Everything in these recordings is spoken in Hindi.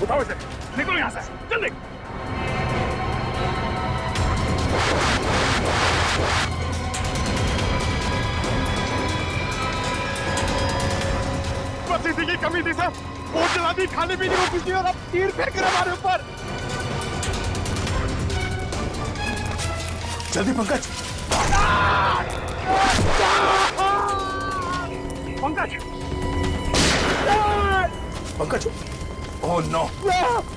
उठाओ इसे, निकलो यहाँ से, जल्दी। बस इसी की कमी थी सर, बोट चला दी, खाने पीने को कुछ नहीं और अब तीर फेंक रहे हमारे ऊपर। जल्दी पंकज। पंकज, पंकज, ओह नो,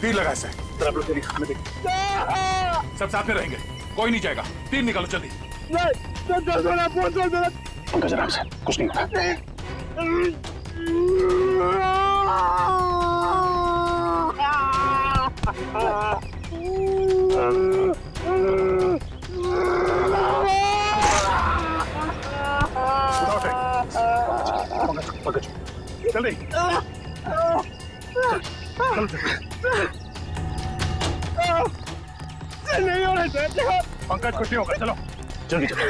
तीर लगा इसे। आप लोग तेरी खाने देंगे, सब साथ में रहेंगे, कोई नहीं जाएगा। तीर निकालो जल्दी। पंकज आराम से, कुछ नहीं होगा। पंकज, जल्दी। नहीं हो रहा है पंकज, कुछ नहीं होगा, चलो जल्दी चलो।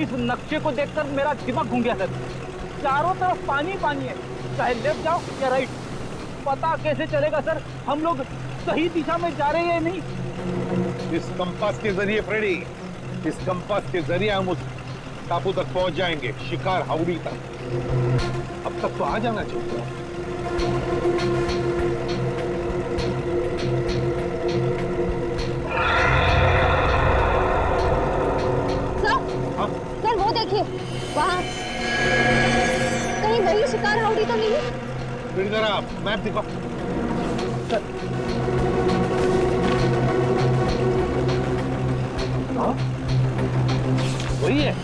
इस नक्शे को देखकर मेरा दिमाग घूम गया सर। चारों तरफ पानी पानी है, चाहे लेफ्ट जाओ या राइट, पता कैसे चलेगा सर हम लोग सही दिशा में जा रहे हैं नहीं? इस कंपास के जरिए फ्रेडी, इस कंपास के जरिए हम उस टापू तक पहुंच जाएंगे, शिकार हाउड़ी तक। अब तक तो आ जाना चाहिए। सर वो देखिए वहाँ, कहीं वही शिकार हाउड़ी तो नहीं? फिर जरा मैप दिखाओ। वही है,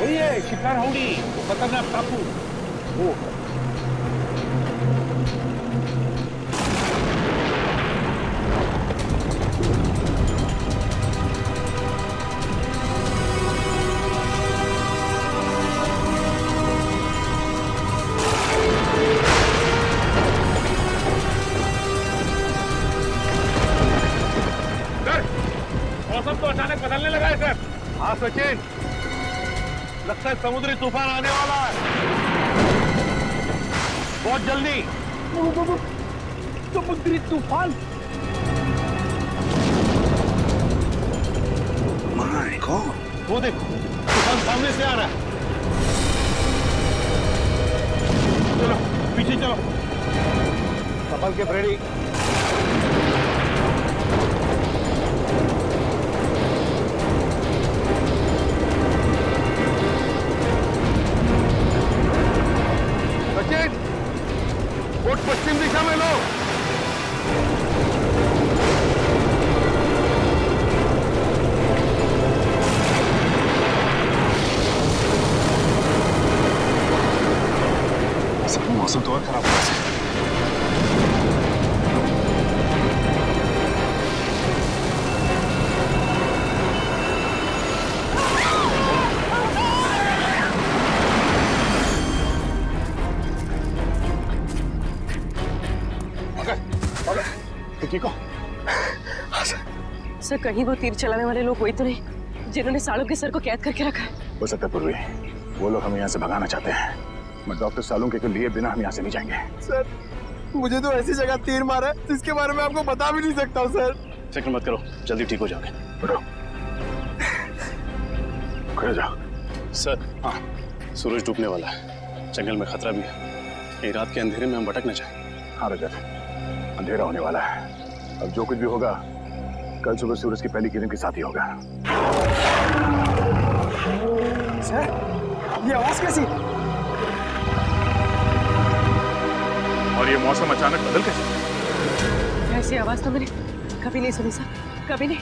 वही है शिकार हाउड़ी, खतरनाक टापू वो। मौसम तो अचानक बदलने लगा है सर। हाँ सचिन, लगता है समुद्री तूफान आने वाला है बहुत जल्दी। समुद्री तूफान? माय गॉड, वो देखो तूफान सामने से आ रहा है। चलो पीछे चलो, संभल के फ्रेडी। बोट पश्चिम दिशा में लो। मौसम तो और खराब हो रहा है। ठीक हो? हाँ सर, कहीं वो तीर चलाने वाले लोग वही तो नहीं जिन्होंने सालों के सर को कैद करके रखा है? हो सकता है पूर्वी, वो लोग हमें यहाँ से भगाना चाहते हैं। मैं डॉक्टर सालुंके के लिए बिना हम यहाँ से नहीं जाएंगे। सर, मुझे तो ऐसी जगह तीर मारा है जिसके बारे में आपको बता भी नहीं सकता हूँ सर। फिक्र मत करो, जल्दी ठीक हो जाओगे। उठो, खड़े जाओ। सर, हाँ, सूरज डूबने वाला है, जंगल में खतरा भी है। ये रात के अंधेरे में हम भटक न जाए। हाँ रजत, अंधेरा होने वाला है। अब जो कुछ भी होगा कल सुबह सूरज की पहली किरण के साथ ही होगा। सर, ये आवाज कैसी? और ये मौसम अचानक बदल कैसे गया? ऐसी आवाज तो मैंने कभी नहीं सुनी सर, कभी नहीं।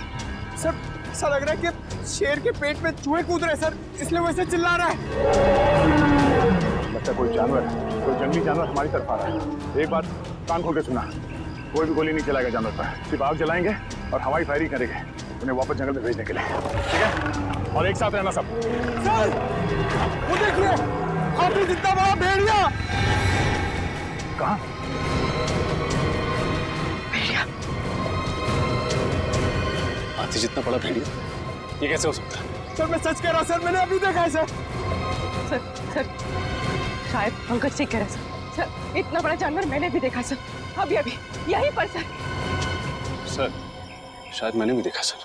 सर ऐसा लग रहा है कि शेर के पेट में चूहे कूद रहे सर, इसलिए वैसे चिल्ला रहा है। लगता है कोई जानवर, कोई जंगली जानवर हमारी तरफ आ रहा है। एक बात कान खोल के सुना, कोई भी गोली नहीं चलाएगा जानवर पर, सिर्फ आग जलाएंगे और हवाई फायरिंग करेंगे उन्हें वापस जंगल में भेजने के लिए, ठीक है? और एक साथ रहना सब। सर वो देखिए, हाथी जितना बड़ा भेड़िया। कहाँ? हाथी जितना बड़ा भेड़िया, ये कैसे हो सकता है? सर मैं सच कह रहा हूँ सर, मैंने अभी देखा है सर। सर शायद पंकज ठीक कह रहे सर, इतना बड़ा जानवर मैंने भी देखा सर, अभी अभी यहीं पर सर। सर शायद मैंने भी देखा सर।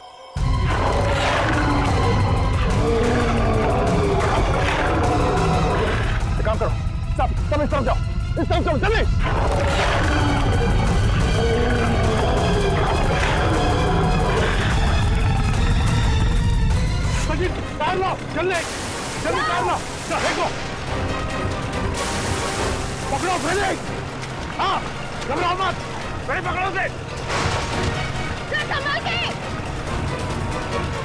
एक काम करो, सब इस तरफ जाओ, इस तरफ जाओ, जल्दी। डाल लो, जल्दी जल्दी डाल लो, देखो पकड़ो पहले। हाँ घबराओ मत, पहले पकड़ो से।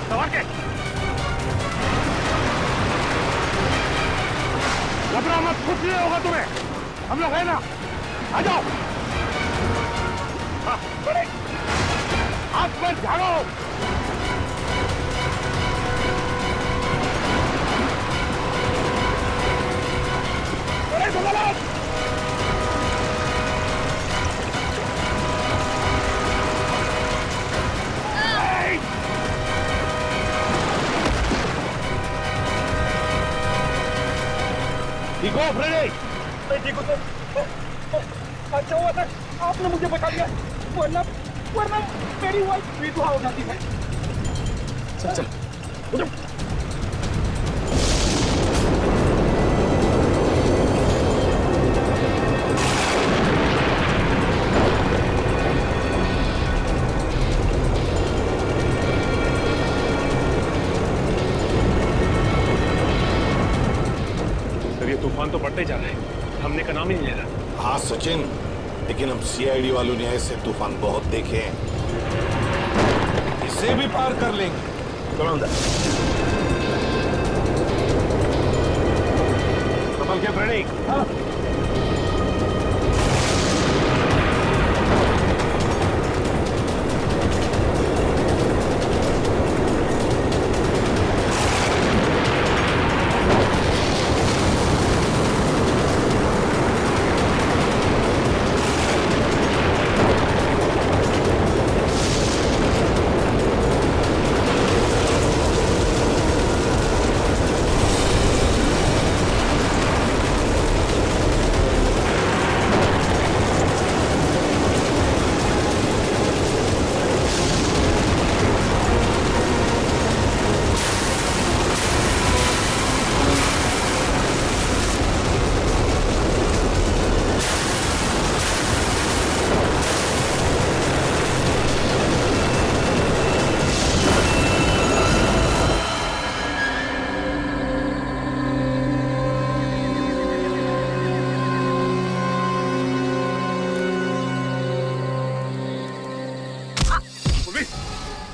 संभाल के घबराओ मत, कुछ नहीं होगा तुम्हें, हम लोग है ना, आ जाओ। हाँ बड़े हाथ पर झाड़ो। ठीक हो फ्रेडी? मैं ठीक हूँ सर। अच्छा हुआ सर आपने मुझे बता दिया, वरना मेरी वाइफ विधवा हो जाती है। चल चल उठो। तूफान तो बढ़ते जा रहा है, हमने का नाम ही नहीं ले रहा। हाँ सचिन, लेकिन हम सीआईडी वालों ने ऐसे तूफान बहुत देखे हैं, इसे भी पार कर लेंगे। चलो अंदर। संभल के फ्रेडी। हाँ।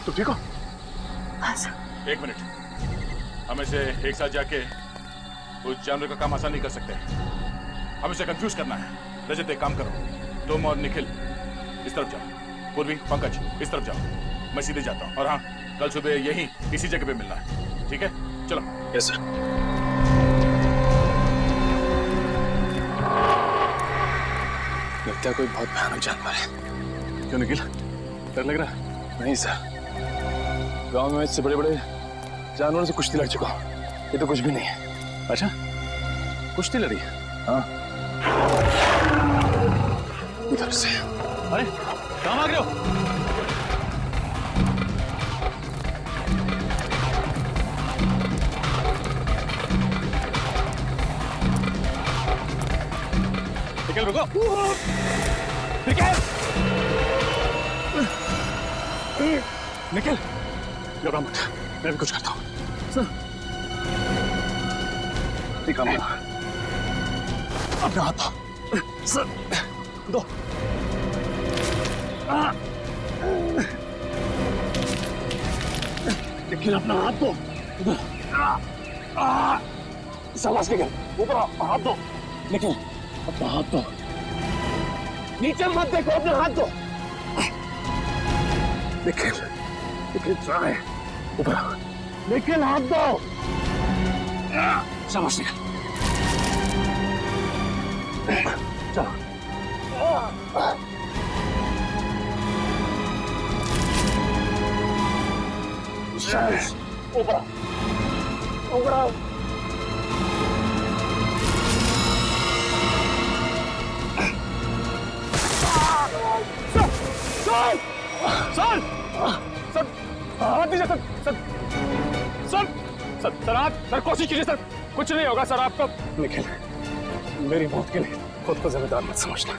तुम ठीक हो? हाँ सर। एक मिनट, हम इसे एक साथ जाके उस जानवर का काम आसान नहीं कर सकते, हम इसे कंफ्यूज करना है। रजत एक काम करो, तुम और निखिल इस तरफ जाओ, पूर्वी पंकज इस तरफ जाओ, मैं सीधे जाता हूँ। और हाँ, कल सुबह यहीं इसी जगह पे मिलना है, ठीक है? चलो। Yes sir. लगता है कोई बहुत भयानक जानवर है। क्यों निखिल, डर लग रहा है? नहीं सर, गांव में इससे बड़े बड़े जानवरों से कुश्ती लड़ चुका हूं, ये तो कुछ भी नहीं है। अच्छा, कुश्ती लड़ी? हाँ, उधर से। अरे कहाँ भाग रहे हो? निकल, रुको। निकल, घबरा मत, मैं भी कुछ करता हूँ। काम अपना हाथ। सर दो। लेकिन अपना हाथ दो। शाबाश निकल, ऊपर हाथ दो। लेकिन अपना हाथ दो, नीचे मत देखो, अपना हाथ दो। लेकिन ट्राई, ऊपर लेकिन हाथ दो। शाबाश निकल, चलो। शाबाश, ऊपर ऊपर। सर सर सर हाथ दीजिए sir. Sir sir sir sir आप सर कोशिश कीजिए सर, कुछ नहीं होगा सर आपको। निखिल, मेरी मौत के लिए खुद को जिम्मेदार मत समझना,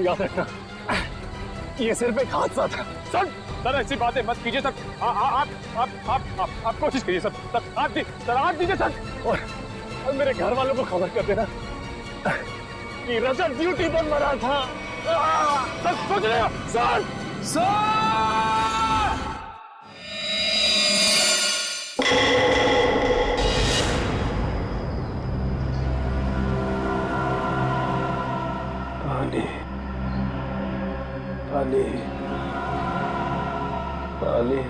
याद रखना ये सिर्फ एक हादसा था। सर सर ऐसी बातें मत कीजिए सर। आप कोशिश कीजिए सर। सर हाथ दीजिए सर। और मेरे घर वालों को खबर कर देना कि रजत ड्यूटी पर मरा था। सर सोच रहे हो सर? सर पानी पानी पानी।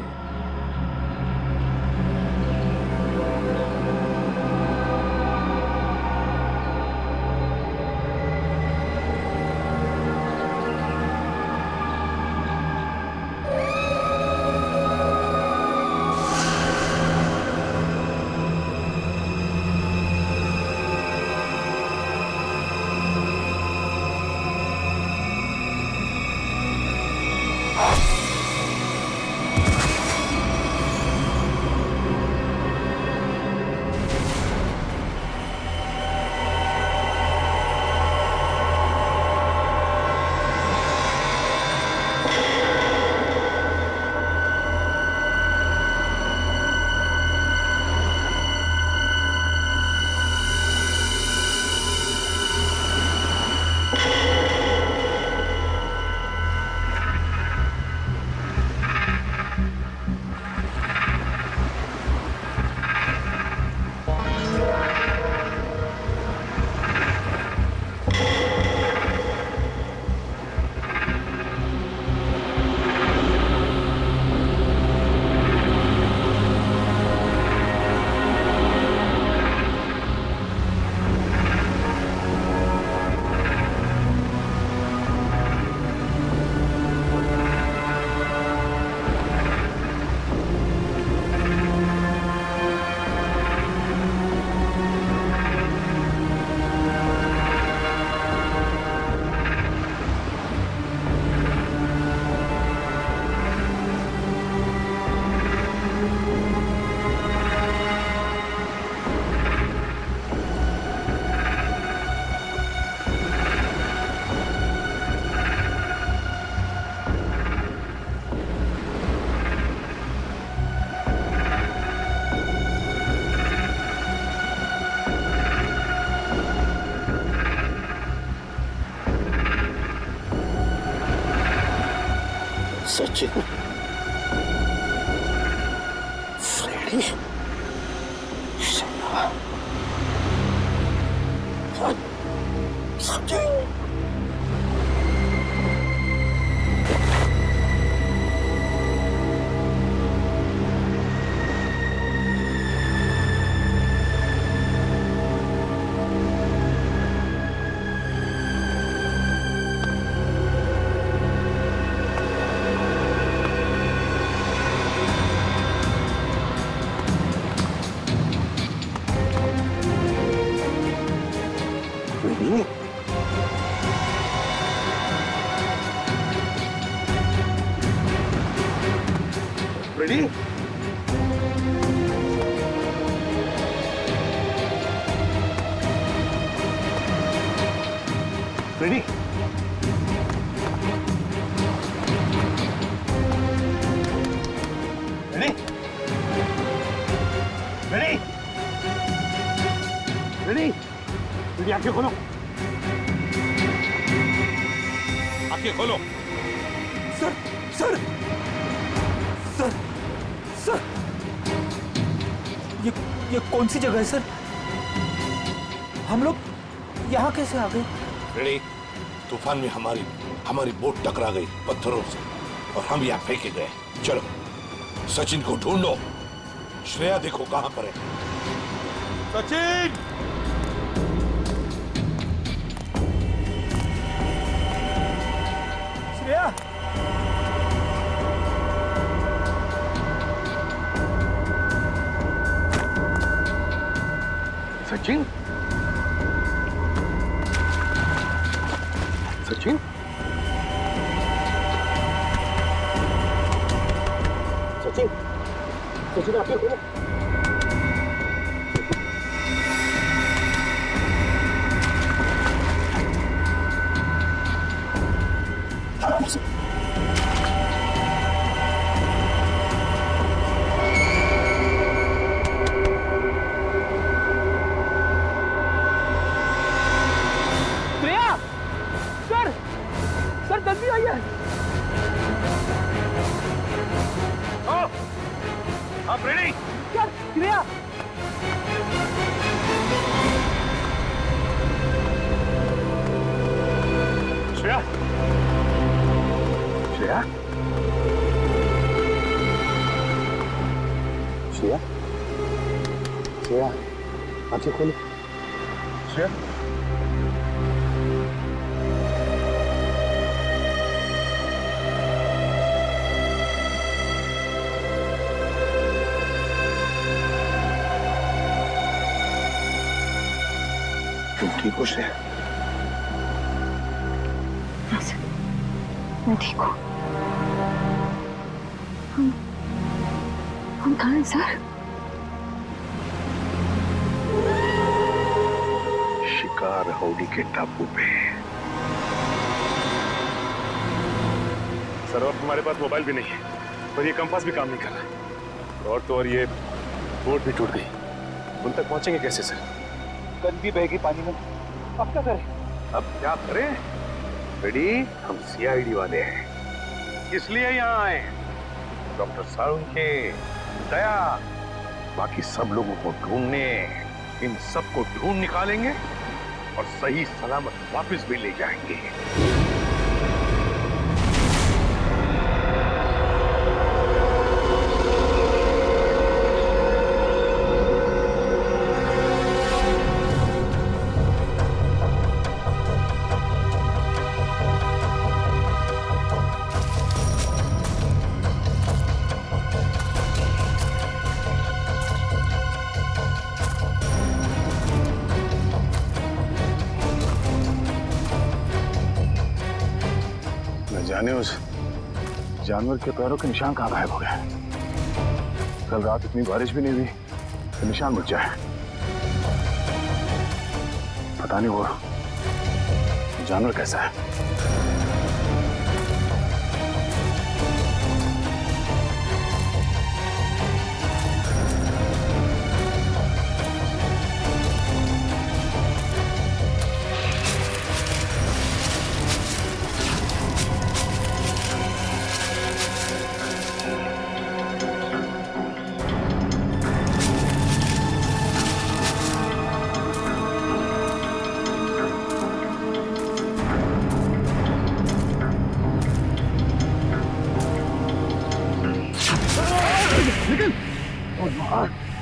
Sachin, Freddy, Shaila, Sachin. Ready? Ready? Ready? Ready? Ready? Ready, आंखें खोलो। के खोलो। सर सर सर सर ये कौन सी जगह है सर? हम लोग यहाँ कैसे आ गए? रेडी? तूफान में हमारी बोट टकरा गई पत्थरों से और हम यहाँ फेंके गए। चलो सचिन को ढूंढो। श्रेया देखो कहां पर है। सचिन! श्रेया! सचिन? सचिन? सचिन? सचिन आप हो? श्रेया! सर! सर जल्दी आइए! आप रेडी? सर श्रेया! श्रेया? श्रेया? श्रेया? श्रेया आंखें खोलो। श्रेया? तुम ठीक हो श्रेया? हाँ सर, मैं ठीक हूँ। हम कहाँ हैं सर? शिकार हाउडी के टापू पे। सर अब हमारे पास मोबाइल भी नहीं है और ये कंपास भी काम नहीं कर रहा और तो और ये बोट भी टूट गई। उन तक पहुंचेंगे कैसे सर? गन भी बह गई पानी में। अब क्या करें? अब क्या करें? रेडी? हम सीआईडी वाले हैं, इसलिए यहाँ आए। डॉक्टर साळुंखे, दया, बाकी सब लोगों को ढूंढने, इन सबको ढूंढ निकालेंगे और सही सलामत वापस भी ले जाएंगे। जाने उस जानवर के पैरों के निशान कहाँ गायब हो गए। कल रात इतनी बारिश भी नहीं हुई तो निशान मुझ जाए। पता नहीं वो जानवर कैसा है।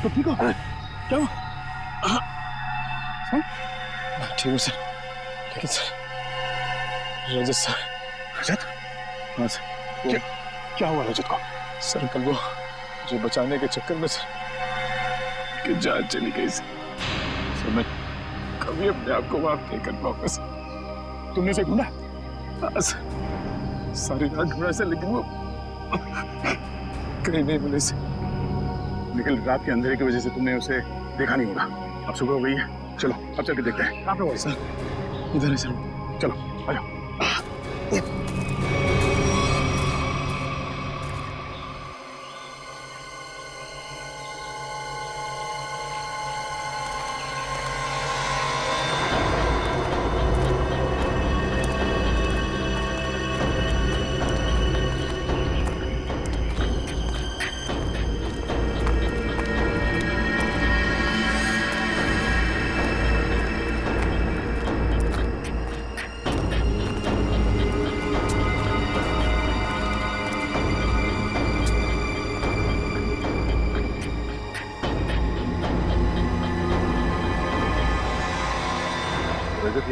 तो ठीक हो? क्या हुआ? ठीक हूँ सर, लेकिन सर रजत सर। रजत? हाँ सर। क्या हुआ रजत को? सर कल वो मुझे बचाने के चक्कर में सर कि जान चली गई सर। मैं कभी अपने आप को माफ नहीं कर पाऊंगा सर। तुमने उसे ढूंढा? हाँ सर, सारी रात ढूंढा सर, लेकिन वो कहीं नहीं मिले सर। लेकिन रात के अंधेरे की वजह से तुमने उसे देखा नहीं होगा। अब सुबह हो गई है, चलो अब चल के देखते हैं। कहाँ पे हुआ सर? इधर है सर, चलो आ जाओ।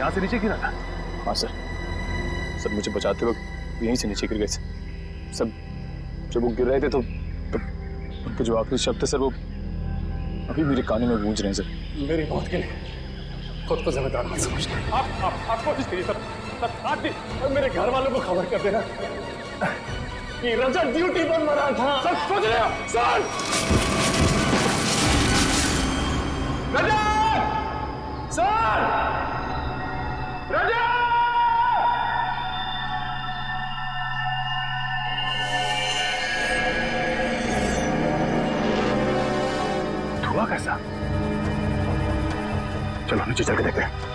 यहाँ से नीचे गिरा था? हाँ सर, सर मुझे बचाते वक्त यहीं से नीचे गिर गए सर। जब वो गिर रहे थे तो उनके जो आखिरी शब्द थे सर, वो अभी मेरे कानों में गूंज रहे हैं सर। मेरी मौत के लिए खुद को जिम्मेदार मत समझना। आप कोशिश करिए सर, आज भी मेरे घर वालों को खबर कर देना कि रजत ड्यूटी पर मरा था। सर सोच रहे हो सर? रजत! सर! रजत! धुआं कैसा? चलो नीचे चल के देखते हैं।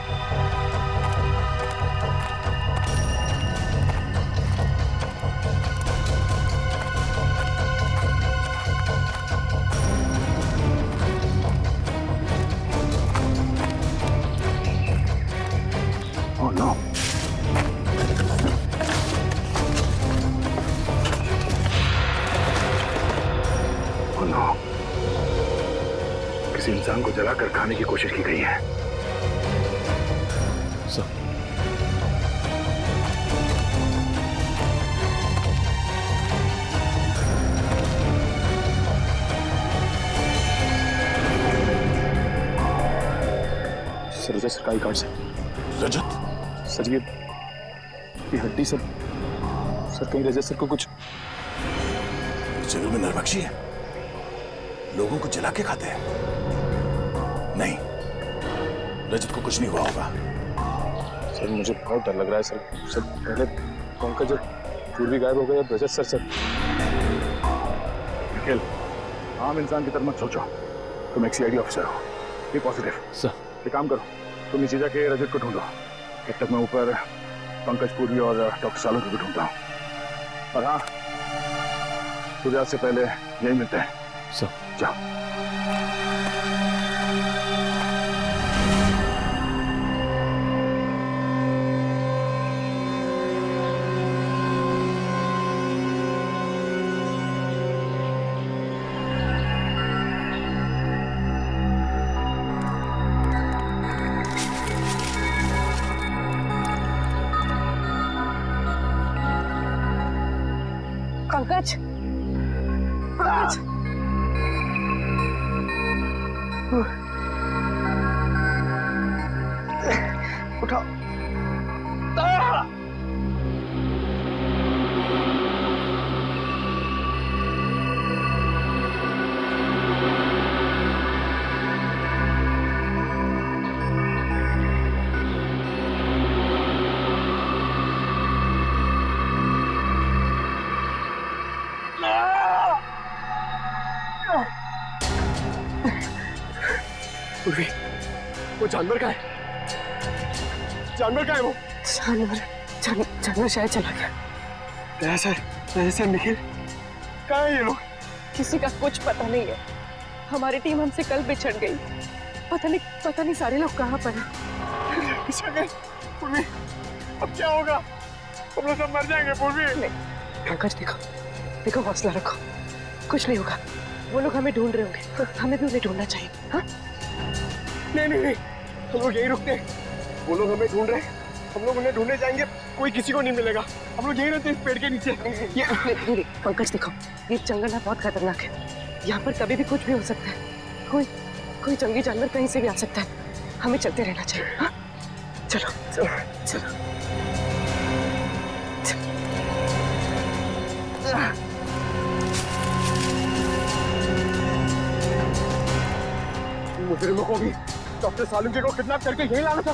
Oh no! Oh no! किसी इंसान को जलाकर खाने की कोशिश की गई है। सर, रजत सरकारी कार्ड से। रजत? सर ये हड्डी सर कहीं रजत सर को कुछ। जंगल में नरभक्षी है, लोगों को जला के खाते हैं। नहीं, रजत को कुछ नहीं हुआ होगा। सर मुझे बहुत डर लग रहा है सर। पहले पंकज जब पूर्वी गायब हो गए, अब रजत सर। निखिल, आम इंसान की तरह मत सोचो, तुम एक CID ऑफिसर हो, बी पॉजिटिव। सर एक काम करो, तुम नीचे जाके रजत को ढूंढो, जब तक मैं ऊपर पंकज पूर्वी और डॉक्टर सालों को भी ढूंढता हूँ। और हाँ, सूर्यास्त से पहले यही मिलते हैं। सर जाओ। पंकज, पंकज, उठाओ। पूर्वी, वो जानवर का है? जानवर का है वो? जानवर शायद चला गया। सर निखिल, कहाँ है ये लोग? किसी का कुछ पता नहीं है। हमारी टीम हमसे कल बिछड़ गई। पता नहीं सारे लोग कहाँ पर हैं। बिछड़ गए? पूर्वी, अब क्या होगा? हम लोग सब मर जाएंगे पूर्वी। नहीं पंकज, देखो हौसला रखो, कुछ नहीं होगा। वो लोग हमें ढूंढ रहे होंगे, हमें भी उन्हें ढूंढना चाहिए। हाँ? नहीं, हम लोग यहीं रुकते हैं। वो लोग हमें ढूंढ रहे हैं, हम लोग उन्हें ढूंढने जाएंगे, कोई किसी को नहीं मिलेगा। हम लोग यहीं रहते हैं, इस पेड़ के नीचे। नहीं, पंकज देखो, ये जंगल है, बहुत खतरनाक है। यहाँ पर कभी भी कुछ भी हो सकता है। कोई जंगली जानवर कहीं से भी आ सकता है। हमें चलते रहना चाहिए। हाँ? चलो चलो चलो। मुजरिमों को भी डॉक्टर सालुंके को किडनैप करके यहीं लाना था।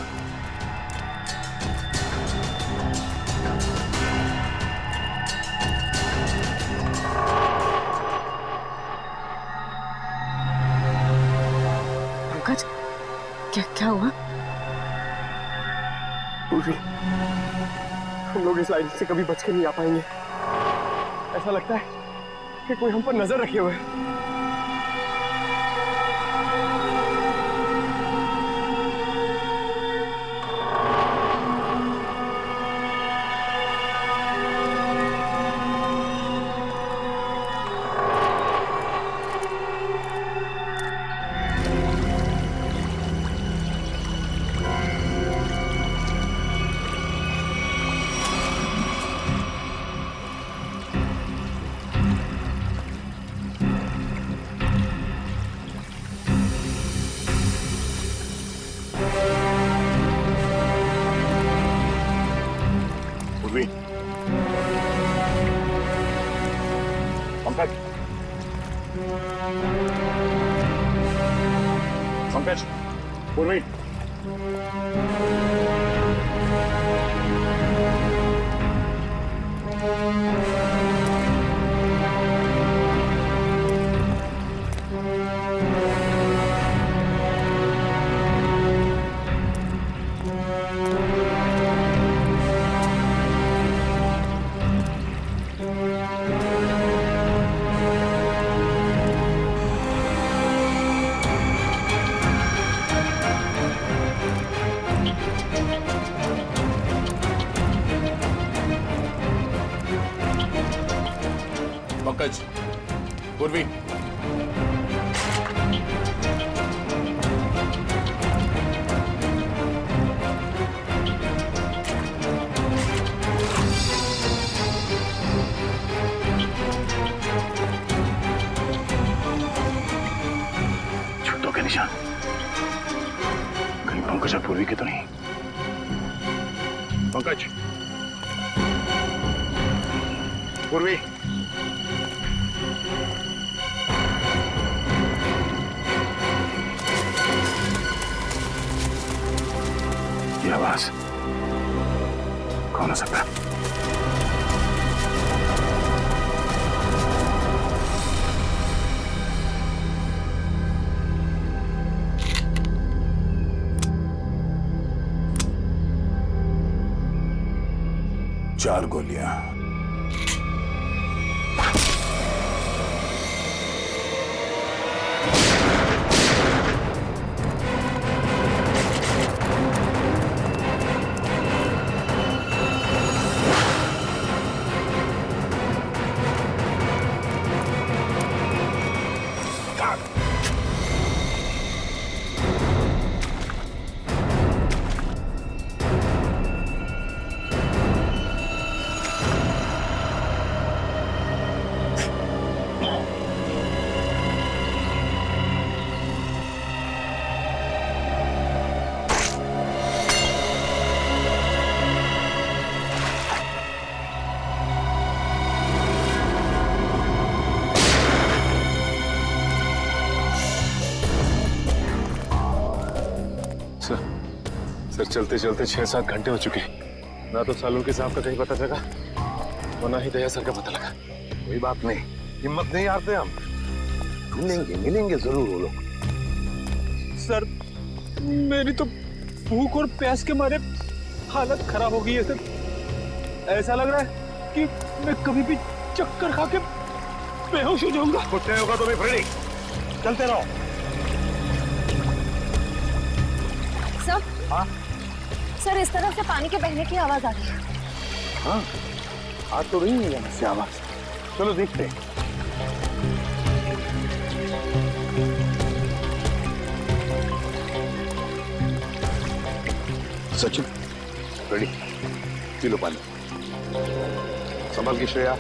पंकज, क्या हुआ? पूर्वी, हम लोग इस लाइन से कभी बच के नहीं आ पाएंगे। ऐसा लगता है कि कोई हम पर नजर रखे हुए है। पंकज, पंकज, पूर्वी, पंकज, पूर्वी, छुट्टों के निशान कहीं पंकज और पूर्वी के तो नहीं। पंकज, पूर्वी, ये आवाज कौन हो सकता है? चार गोलियां। सर, चलते चलते 6-7 घंटे हो चुके हैं। ना तो सालुंके साहब का कहीं पता चला और ना ही दया सर का पता लगा। कोई बात नहीं, हिम्मत नहीं हारते हम। मिलेंगे जरूर वो लोग। सर, मेरी तो भूख और प्यास के मारे हालत खराब हो गई है सर। ऐसा लग रहा है कि मैं कभी भी चक्कर खा के बेहोश हो जाऊंगा। कुछ नहीं होगा तुम्हें फ्रेडी, चलते रहो। सर, हाँ? सर इस तरफ से पानी के बहने की आवाज आ रही है। हाँ, आ तो रही है यहाँ से आवाज। चलो देखते हैं। सचिन, रेडी, पी लो पानी। संभल के श्रेया।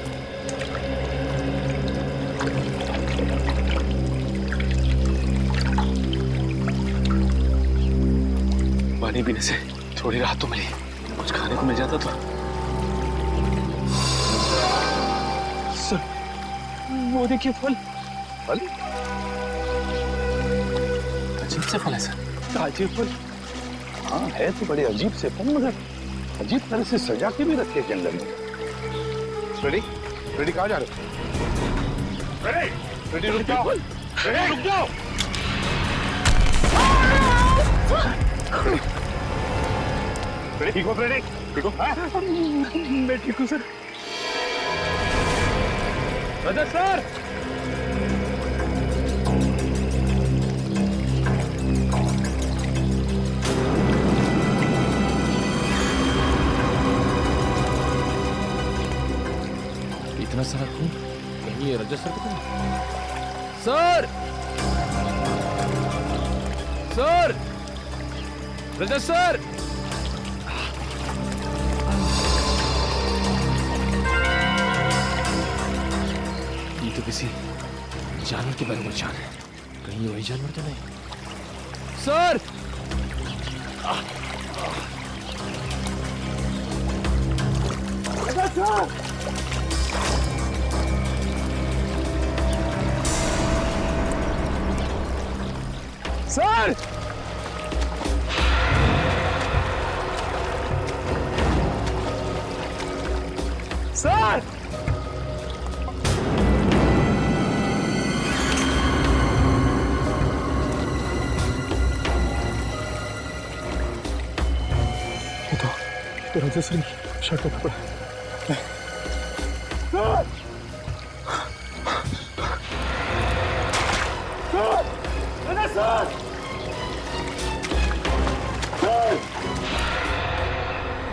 पानी पीने से थोड़ी राहत तो मिली, कुछ खाने को मिल जाता तो। सर, वो देखिए फल। फल? अजीब से फल है सर। ताजे फल। हाँ, है तो बड़े अजीब से फल, मगर अजीब तरह से सजा के भी रखे जंगल में। रेडी, रेडी कहाँ जा रहे हो? रेडी, रेडी रुक जाओ। रेडी रुक जाओ। रेडी, ठीक हो रेडी? ठीक हो? मैं ठीक हूँ सर। रजत सर, इतना सारा खून कहीं ये रजत सर को? सर, सर, रजत सर, ये तो किसी जानवर के बारे में जान है। कहीं वही जानवर तो नहीं? सर, रजत सर सर तो राजा सिंह शर्ट का कपड़ा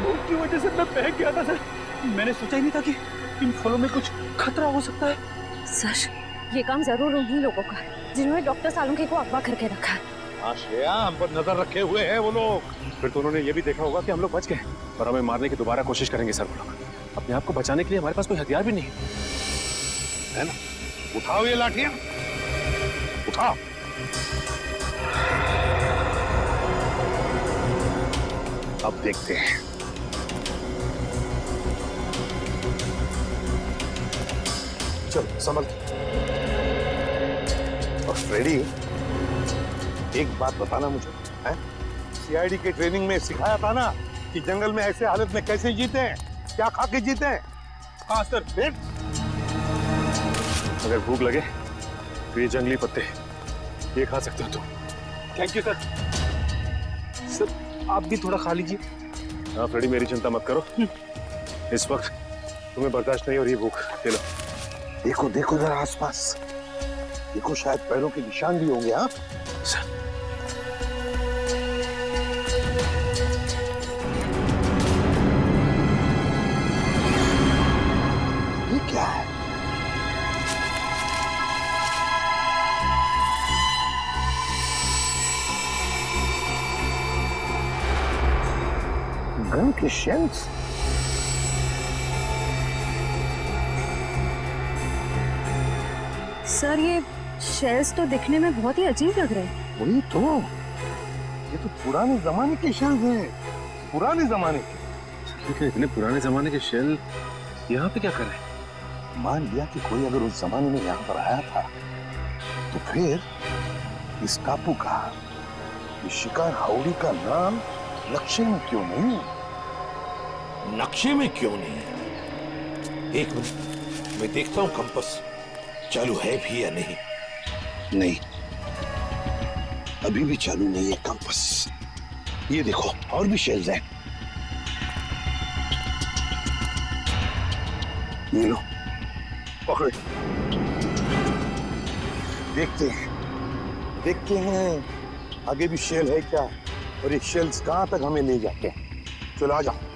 भूख की वजह से मैं बह गया था सर। मैंने सोचा ही नहीं था कि इन फलों में कुछ खतरा हो सकता है। सर ये काम जरूर उन्हीं लोगों का है जिन्होंने डॉक्टर सालुंखे को अगवा करके रखा है। हाँ श्रेया, हम पर नजर रखे हुए हैं वो लोग। फिर तो उन्होंने ये भी देखा होगा कि हम लोग बच गए और हमें मारने की दोबारा कोशिश करेंगे सर। वो लोग अपने आप को बचाने के लिए हमारे पास कोई हथियार भी नहीं है ना? उठाओ ये लाठियां, उठाओ। अब देखते हैं। चल संभल। और फ्रेडी, एक बात बताना मुझे, हैं? सीआईडी के ट्रेनिंग में सिखाया था ना कि जंगल में ऐसे हालत में कैसे जीते हैं, क्या खा के जीते हैं? हाँ सर। फिर अगर भूख लगे तो ये जंगली पत्ते ये खा सकते हो तुम। Thank you sir. सर आप भी थोड़ा खा लीजिए। हाँ फ्रेडी, मेरी चिंता मत करो, इस वक्त तुम्हें बर्दाश्त नहीं हो रही भूख। ले लो। देखो देखो जरा आसपास, देखो शायद पैरों के निशान भी होंगे। हाँ सर ये क्या है? गन के शेल्स? सर ये शेल्स तो दिखने में बहुत ही अजीब लग रहे हैं। वही तो, ये तो पुराने जमाने के शेल्स हैं, पुराने जमाने के। लेकिन इतने पुराने जमाने के शेल यहाँ पे क्या कर रहे हैं? मान लिया कि कोई अगर उस जमाने में यहाँ पर आया था तो फिर इस टापू का, इस शिकार हाउड़ी का नाम नक्शे में क्यों नहीं? नक्शे में क्यों नहीं? एक मिनट, मैं देखता हूं कंपास चालू है भी या नहीं। नहीं, अभी भी चालू नहीं है कंपास। ये देखो और भी शेल्स हैं। ये लो, पकड़ो। देखते हैं आगे भी शेल है क्या, और ये शेल्स कहां तक हमें ले जाते हैं। चलो आ जाओ।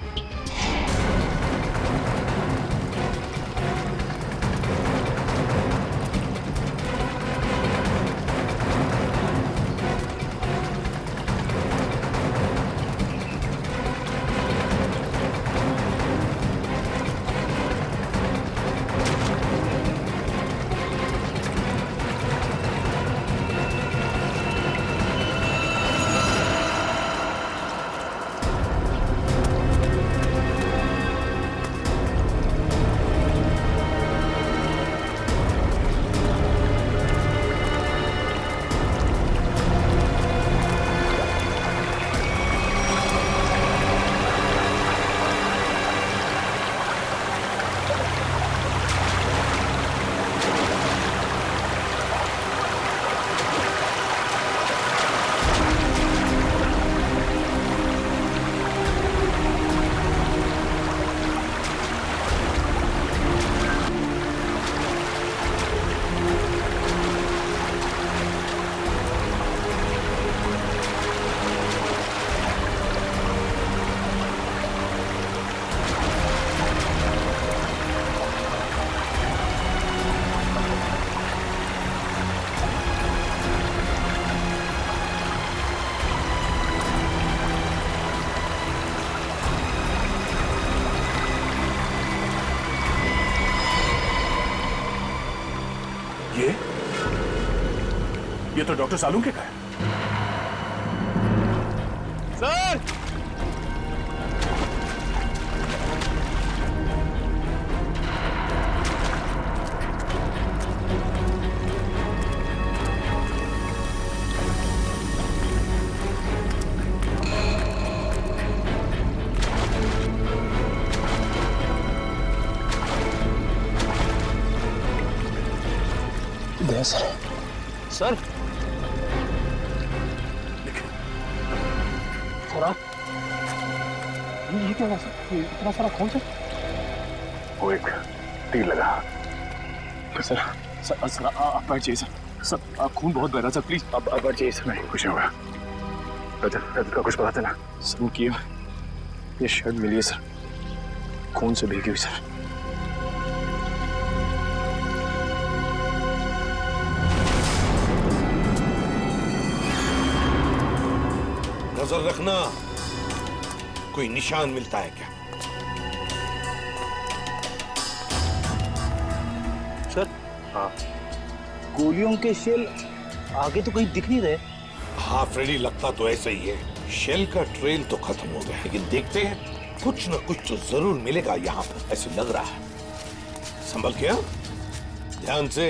ये तो डॉक्टर सालुंखे का है। सर गया सर। सर सर आप ये क्या हुआ सर? इतना सारा खून सर? वो एक तीर लगा। सर सर सर आप बैठ जाइए सर। सर आप खून बहुत बह रहा सर, प्लीज आप बैठ जाइए सर। नहीं कुछ नहीं होगा। रजत का कुछ पता चला? सर की ये शर्ट मिली है सर, खून से भीगी हुई सर। नजर रखना, कोई निशान मिलता है क्या? सर हाँ, गोलियों के शेल आगे तो कहीं दिख नहीं रहे। हाँ फ्रेडी, लगता तो ऐसा ही है। शेल का ट्रेल तो खत्म हो गया, लेकिन देखते हैं कुछ न कुछ तो जरूर मिलेगा यहाँ पर, ऐसे लग रहा है। संभल के, ध्यान से।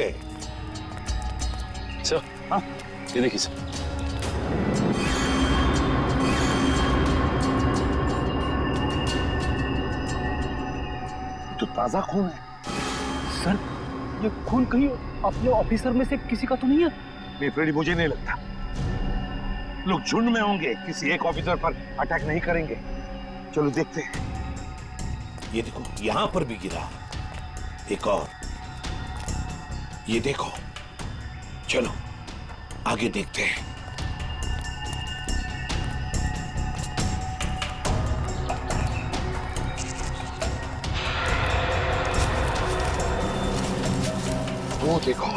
सर हाँ, ये देखिए सर। तो ताजा खून है। सर ये खून कहीं अपने ऑफिसर में से किसी का तो नहीं है? नहीं फ्रेडी, मुझे नहीं लगता। लोग झुंड में होंगे, किसी एक ऑफिसर पर अटैक नहीं करेंगे। चलो देखते हैं। ये देखो, यहां पर भी गिरा एक और। ये देखो, चलो आगे देखते हैं। वो देखो,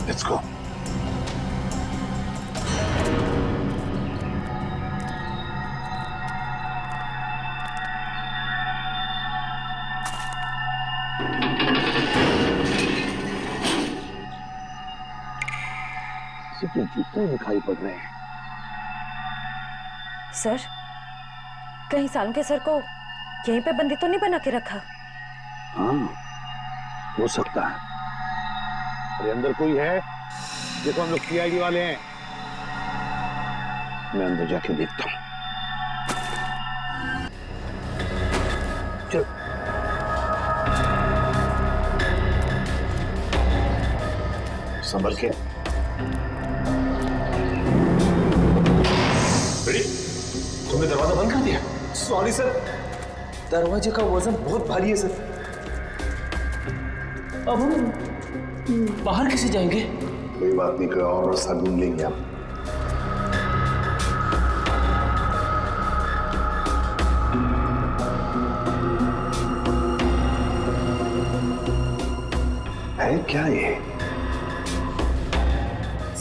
लेट्स गो। के जूते दिखाई पड़ रहे हैं। सर कहीं सालम के सर को यहीं पे बंदी तो नहीं बना के रखा? हाँ हो सकता है। अरे अंदर कोई है? देखो हम लोग सीआईडी वाले हैं। मैं अंदर जाके देखता हूँ। चल संभल के। तुमने दरवाजा बंद कर दिया? सॉरी सर, दरवाजे का वजन बहुत भारी है सर। अब हम बाहर कैसे जाएंगे? कोई बात नहीं, कोई और रास्ता ढूंढ लेंगे हम। है क्या ये?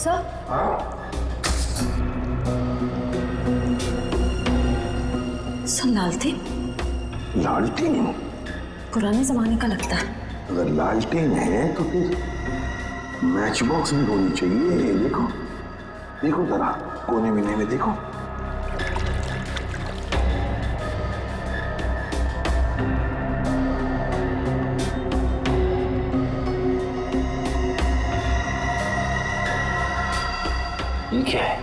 सर हाँ सर, लालटेन। लालटेन? पुराने जमाने का लगता है। अगर लालटेन है तो फिर मैच बॉक्स भी होनी चाहिए। देखो देखो जरा कोने मिने में देखो। ये क्या है?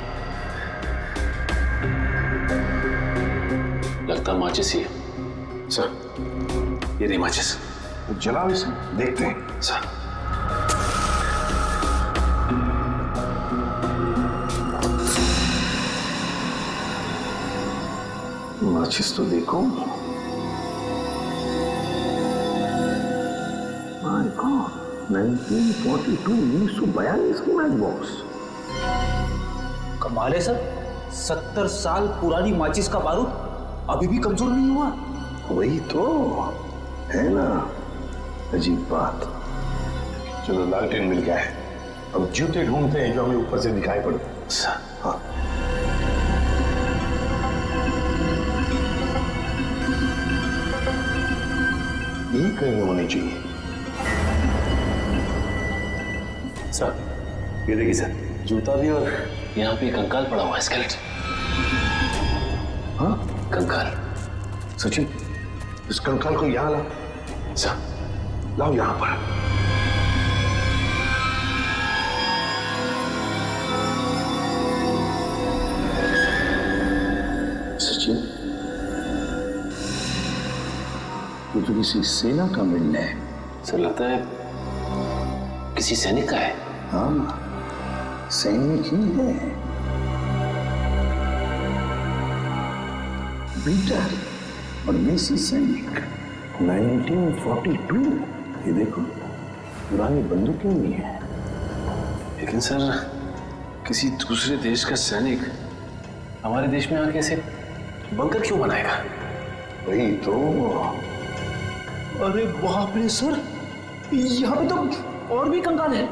लगता माचिस ही है। सर ये नहीं माचिस। तो जलाओ इसे, देखते हैं। सर माचिस तो देखो। माय गॉड, 1942 1942 की मैच बॉक्स। कमाल है सर, 70 साल पुरानी माचिस का बारूद अभी भी कमजोर नहीं हुआ। वही तो है ना, अजीब बात। चलो लालटेन मिल गया है, अब जूते ढूंढते हैं जो हमें ऊपर से दिखाई पड़े। हाँ ये कहीं होनी चाहिए। सर ये देखिए सर, जूता भी और यहाँ पे कंकाल पड़ा हुआ है, स्केलेटन। हाँ कंकाल। सचिन, इस कंकाल को यहाँ ला। सर लाओ यहाँ पर। सचिन, ये तो किसी सेना का मिलना है। सर लगता है किसी सैनिक का है? हाँ, सैनिक ही है। बीटर और देसी सैनिक 1942। ये देखो, पुरानी बंदूकें भी हैं। लेकिन सर, किसी दूसरे देश का सैनिक हमारे देश में आके ऐसे बंकर क्यों बनाएगा? वही तो। अरे बाप रे सर, यहाँ पे तो और भी कंकाल है।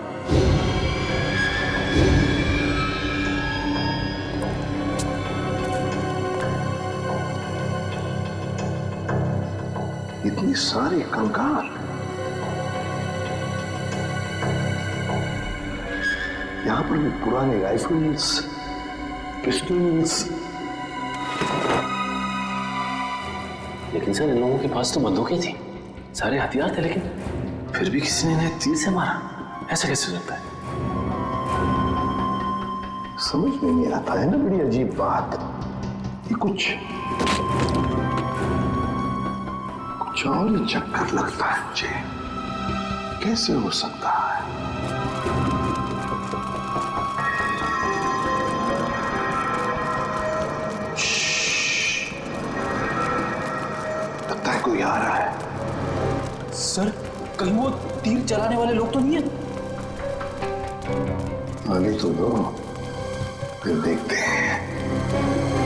इतने सारे कंकाल। यहाँ पर भी पुराने राइफल्स, पिस्टल्स। लेकिन सर, इन लोगों के पास तो बंदूकें थी, सारे हथियार थे, लेकिन फिर भी किसी ने इन्हें तीर से मारा। ऐसा कैसे हो सकता है? समझ में नहीं आता है ना, बड़ी अजीब बात। ये कुछ और ही चक्कर लगता है मुझे। कैसे हो सकता है? लगता है कोई आ रहा है। सर, कहीं वो तीर चलाने वाले लोग तो नहीं है? आने तो दो, फिर देखते हैं।